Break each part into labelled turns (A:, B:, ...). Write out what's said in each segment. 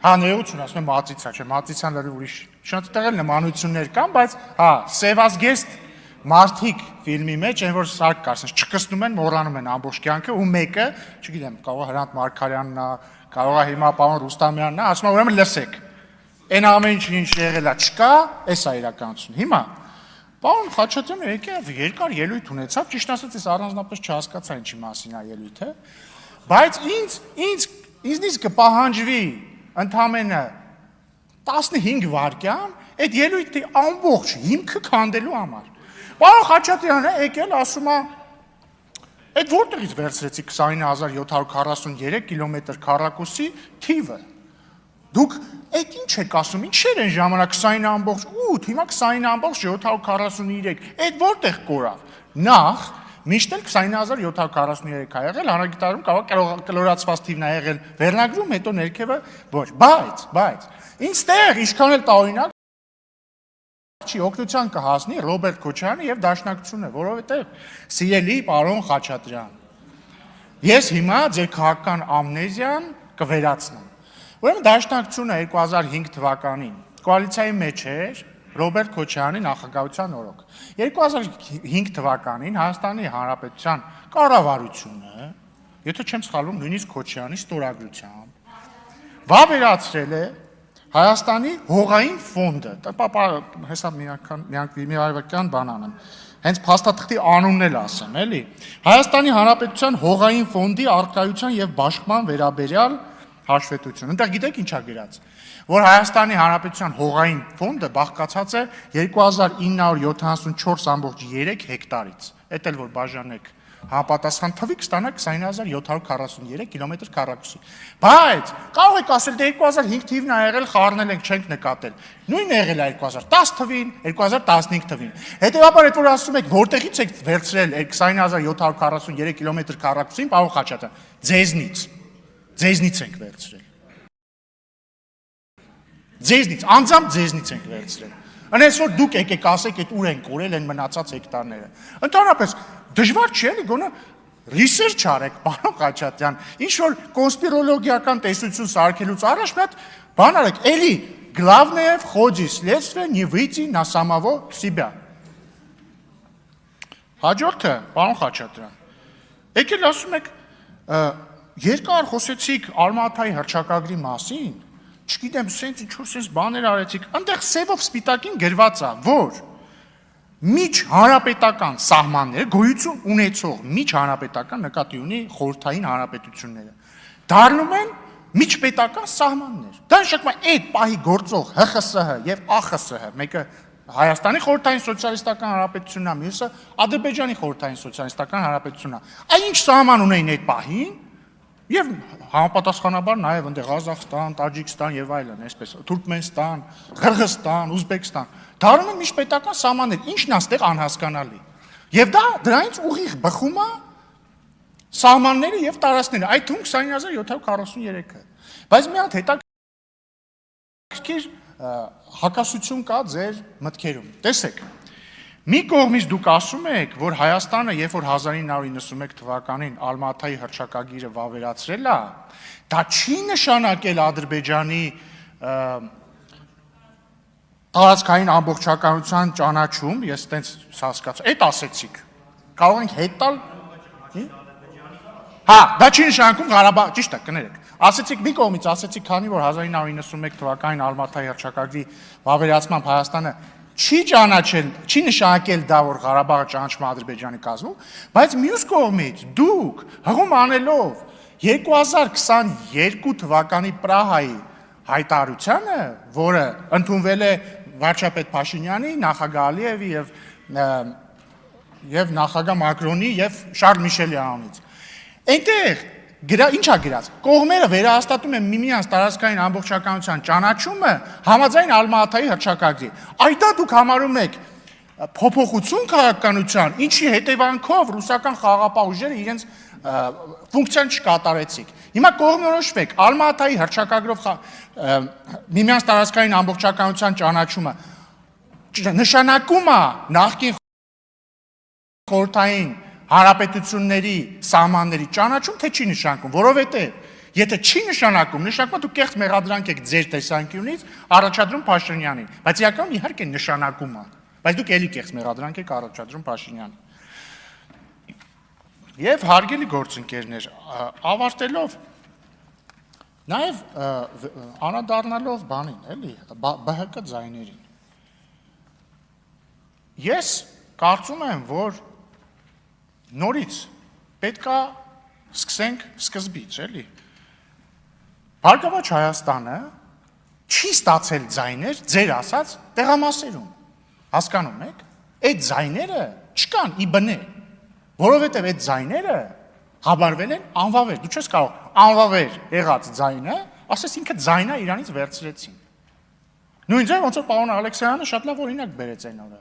A: Հա, ներողություն, ասում եմ մածիցա, չէ, մածիցան լրի ուրիշ շատ տեղել նմանություններ կան, բայց հա, Սևազգեստ մարդիկ ֆիլմի մեջ այն որ սարք կարծես չկսնում են, մոռանում են ամբողջ կյանքը ու մեկը, չգիտեմ, կարող է Հրանտ Մարգարյանն է, կարող է հիմա պարոն Ռուստամյանն է, ասում է ուրեմն լսեք։ Այն ամեն ինչ եղել է չկա, էս է իրականություն։ Հիմա պարոն Խաչատրյանը եկավ երկար ելույթ ունեցավ, ճիշտ ասած ես առանձնապես չհասկացա ինչի մասին է ելույթը, բայց ինձնից կպահանջվի ընդամենը 15 վայրկյան այդ ելույթի ամբողջ հիմքը քանդելու համար։ Պարոն Խաչատրյանը եկել ասում է այդ որտեղից վերցրեցի 29743 կիլոմետր քառակուսի թիվը։ Դուք այդ ինչ եք ասում, ինչեր են ժամանակ 20.8, հիմա 20.743, այդ որտեղ կորավ։ Նախ միշտ էլ 20743 ա եղել, հանրագիտարում կարող կլորացված թիվն ա եղել վերնագրում, հետո ներքևը ոչ, բայց ինձ ինչքան էլ տարօրինակ չի օգնության կհասնի Ռոբերտ Քոչարյանը եւ Դաշնակցությունը, որովհետեւ սիրելի պարոն Խաչատրյան, ես հիմա ձեր քաղաքական ամնեզիան կվերացնեմ։ Ուրեմն Դաշնակցությունը 2005 թվականին կոալիցիայի մեջ էր Ռոբերտ Քոչարյանի նախագահության օրոք։ 2005 թվականին Հայաստանի Հանրապետության կառավարությունը, եթե չեմ սխալվում, նույնիսկ Քոչարյանի ստորագրությամբ վավերացրել է Հայաստանի հողային ֆոնդը, հեսա մի արևական բան անեմ, հենց փաստաթղթի անունն էլ ասեմ, էլի, Հայաստանի Հանրապետության հողային ֆոնդի առկայության եւ բաշխման վերաբերյալ հաշվետվություն։ Այնտեղ գիտեք ինչա գրած, որ Հայաստանի Հանրապետության հողային ֆոնդը բաղկացած է 2974.3 հեկտարից, էդ էլ որ բաժանեք համապատասխան թվի կստանա 20743 կիլոմետր քառակուսի։ Բայց կարող եք ասել դե 2005 թիվն ա եղել, խառնել ենք, չենք նկատել։ Նույնն եղել է 2010 թվին, 2015 թվին։ Հետևաբար այդ որ ասում եք որտեղից եք վերցրել 20743 կիլոմետր քառակուսին, պարոն Խաչատրյան, ձեզնից ենք վերցրել։ Ձեզնից, անձամբ ձեզնից ենք վերցրել։ Անես որ դուք եկեք ասեք այդ ուր են կորել են մնացած հեկտարները։ Ընդհանրապես դժվար չի էլի գոնե ռիսերչ արեք, պարոն Խաչատրյան, ինչ որ կոնսպիրոլոգիական տեսություն սարքելուց առաջ մի հատ բան արեք, էլի главное в ходе следствия не выйти на самого себя։ Հաջորդը, պարոն Խաչատրյան, եկել ասում եք երկար խոսեցիք Արմաթայի հռչակագրի մասին, չգիտեմ, սենց ինչ-որ սենց բաներ արեցիք, այնտեղ սևով սպիտակին գրված է, որ միջ հանրապետական սահմանները, գոյություն ունեցող միջ հանրապետական նկատի ունի խորհրդային հանրապետությունները, դառնում են միջպետական սահմաններ։ Դա նշանակում է այդ պահի գործող ՀԽՍՀ եւ ԱԽՍՀ, մեկը Հայաստանի խորհրդային սոցիալիստական հանրապետությունն է, մյուսը Ադրբեջանի խորհրդային սոցիալիստական հանրապետությունն է։ Այն ինչ սահման ունեն այդ պահին, եւ համապատասխանաբար նաեւ ընդ Ղազախստան, Տաջիկստան եւ այլն, այսպես Թուրքմենստան, Ղրղստան, Ուզբեկստան, դառնում են միջպետական սահմաններ, ինչն է այստեղ անհասկանալի։ Եվ դա դրանից ուղիղ բխում է սահմանները եւ տարածքները, այդ թվում 20743-ը։ Բայց մի հատ հետաքրքիր հակասություն կա ձեր մտքերում։ Տեսեք, մի կողմից դուք ասում եք, որ Հայաստանը, երբ որ 1991 թվականին Ալմաթայի հռչակագիրը վավերացրել է, դա չի նշանակել Ադրբեջանի տարածքային ամբողջականության ճանաչում, ես տենց հասկացա, այդ ասեցիք, կարող ենք հետ տալ։ Հա, դա չի նշանակում Ղարաբաղ, ճիշտ է, կներեք։ Ասեցիք մի կողմից, ասեցիք, քանի որ 1991 թվականին Ալմաթայի հռչակագրի վավերացմամբ Հայաստանը չի ճանաչել, չի նշանակել դա, որ Ղարաբաղը ճանաչում է Ադրբեջանի կազմում, բայց մյուս կողմից դուք հղում անելով 2022 թվականի Պրահայի հայտարարությանը, որը ընդունվել է վարչապետ Փաշինյանի, նախագահ Ալիևի եւ նախագահ Մակրոնի եւ Շարլ Միշելի անունից։ Այնտեղ ինչա գրած, կողմերը վերահաստատում են միմյանց տարածքային ամբողջականության ճանաչումը համաձայն Ալմաթայի հռչակագրի։ Այդ դուք համարում եք փոփոխություն քաղաքականության, ինչի հետևանքով ռուսական խաղաղապահ ուժերը իրենց ֆունկցիան չկատարեցիք։ Հիմա կողմնորոշվեք Ալմաթայի հռչակագրով միմյանց տարածքային ամբողջականության ճանաչումը նշանակում է նախկին խորհրդային հանրապետությունների սահմանների ճանաչում, թե չի նշանակում, որովհետև Եթե չի նշանակում, նշանակում է դու կեղծ մեղադրանք եք ձեր տեսանկյունից առաջադրում Փաշինյանին, բայց իրականում իհարկե նշանակում է, բայց դուք էլի կեղծ մեղադրանք եք առաջադրում Փաշինյանին։ Եվ հարգելի գործընկերներ, ավարտելով նաև անդրադառնալով բանին, էլի, ԲՀԿ ձայներին։ Ես կարծում եմ, որ նորից պետքա սկսենք սկզբից, էլի։ Բարգավաճ Հայաստանը չի ստացել ձայներ ձեր ասած տեղամասերում։ Հասկանում եք։ Այդ ձայները չկան ի բնե, որովհետև այդ ձայները հավարվել են անվավեր։ Դու չես կարող անվավեր եղած ձայնը, ասես ինքը ձայնա իրանից վերցրեցին։ Նույն ձև ոնց որ պարոն Ալեքսյանը շատ լավ օրինակ բերեց այն օրը։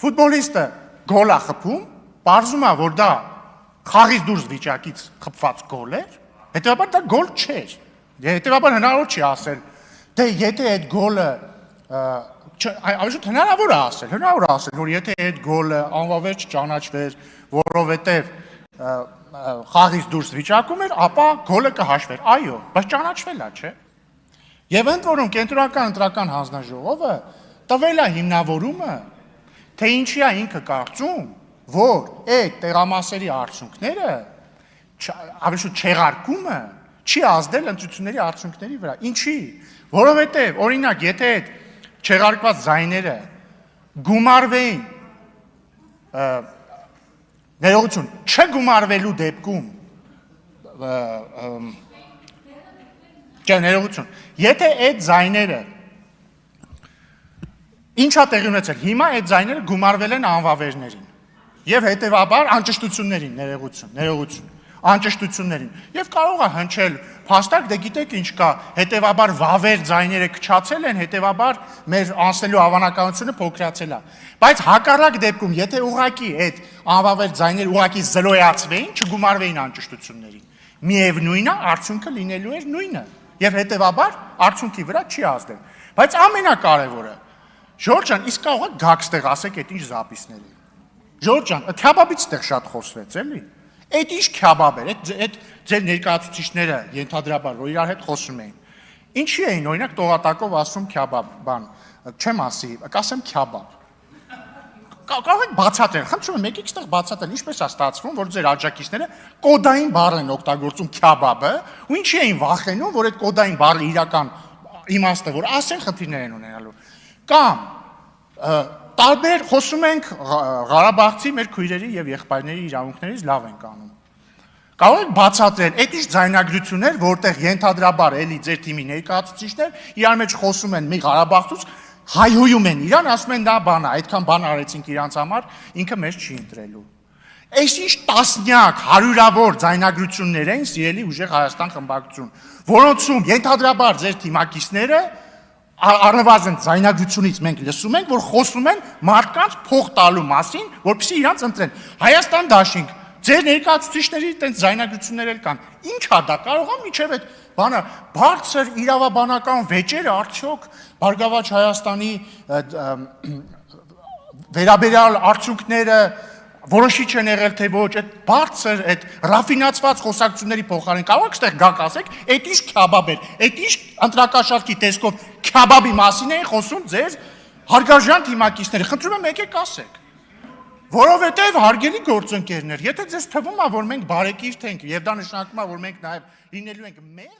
A: Ֆուտբոլիստը գոլ է խփում, պարզում է, որ դա խաղից դուրս վիճակից խփված գոլ էր, հետեւաբար դա գոլ չէր։ Հետեւաբար հնարավոր չի ասել, դե եթե այդ գոլը ավելի հնարավոր է ասել, որ եթե այդ գոլը անվավեր չճանաչվեր, որովհետև խաղից դուրս վիճակում էր, ապա գոլը կհաշվեր։ Այո, բայց ճանաչվել է, չէ՞։ Եվ ընդ որում կենտրոնական ընտրական հանձնաժողովը տվել է հիմնավորումը, թե ինչի է ինքը կարծում, որ այդ տեղամասերի արդյունքները ավելի շուտ չեղարկումը չի ազդել ընտրությունների արդյունքների վրա։ Ինչի՞։ Որովհետև, օրինակ, եթե այդ չեղարկված ձայները գումարվեին ներողություն, չգումարվելու դեպքում ներողություն, եթե այդ ձայները ինչա տեղի ունեցել, հիմա այդ ձայները գումարվել են անվավերներին եւ հետեւաբար անճշտություններին, ներողություն, անճշտություններին եւ կարող է հնչել փաստակ, դե գիտեք ինչ կա, հետեւաբար վավեր ձայները քչացել են, հետեւաբար մեր անցնելու հավանականությունը փոքրացել է։ Բայց հակառակ դեպքում, եթե ուղակի այդ անվավեր ձայները ուղակի զրոյացվեին, չգումարվեին անճշտություններին, միևնույնն է, արդյունքը լինելու էր նույնը եւ հետեւաբար արդյունքի վրա չի ազդել։ Բայց ամենակարևորը, Ժորժ ջան, իսկ կարող եք գաք ստեղ ասեք այդ ինչ զապիսներ են։ Ժորժ ջան, քյաբաբից ստեղ շատ խոսվեց, էլի։ Այդ ինչ քյաբաբ էր, այդ ձեր ներկայացուցիչները ենթադրաբար որ իրար հետ խոսում էին։ Ինչի էին օրինակ տողատակով ասում քյաբաբ, բան, չեմ ասի, կասեմ քյաբաբ։ Կարող եք բացատրել, խնդրում եմ, եկեք ստեղ բացատրել, ինչպես է ստացվում, որ ձեր աջակիցները կոդային բառ են օգտագործում քյաբաբը, ու ինչի էին վախենում, որ այդ կոդային բառը իրական իմաստը, որ ասեն խնդիրներ են ունենալու։ Կամ տարբեր խոսում ենք Ղարաբաղցի մեր քույրերի եւ եղբայրների իրավունքներից լավ ենք անում։ Կարող եք բացատրել, այդ ինչ ձայնագրություններ, որտեղ ենթադրաբար էլի ձեր թիմի ներկայացուցիչներ իրար մեջ խոսում են մի Ղարաբաղցուց, հայհոյում են իրան, ասում են դա բան է, այդքան բան արեցինք իրանց համար, ինքը մեզ չի ընտրելու։ Այս ինչ տասնյակ, հարյուրավոր ձայնագրություններ են, սիրելի ուժեղ Հայաստան խմբակցություն, որոնցում ենթադրաբար ձեր թիմակիցները առնվազն ձայնագրությունից մենք լսում ենք, որ խոսում են մարդկանց փող տալու մասին, որպեսզի իրանց ընտրեն։ Հայաստան դաշինք, ձեր ներկայացուցիչների այդպես ձայնագրություններ էլ կան։ Ինչ է դա, կարող է միջև այդ բանը բարձր իրավաբանական վեճերը արդյոք Բարգավաճ Հայաստանի վերաբերյալ արդյունքները որոշիչ են եղել թե ոչ, այդ բարձր, այդ ռաֆինացված խոսակցությունների փոխարեն կարող եք ստեղ գաք ասեք, այդ ինչ քյաբաբ էր, այդ ինչ ընտրակաշարքի տեսքով քյաբաբի մասին էին խոսում ձեր հարգարժան թիմակիցները, խնդրում եմ եկեք ասեք։ Որովհետև հարգելի գործընկերներ, եթե ձեզ թվում է, որ մենք բարեկիրթ ենք եւ դա նշանակում է, որ մենք նաեւ լինելու ենք մեր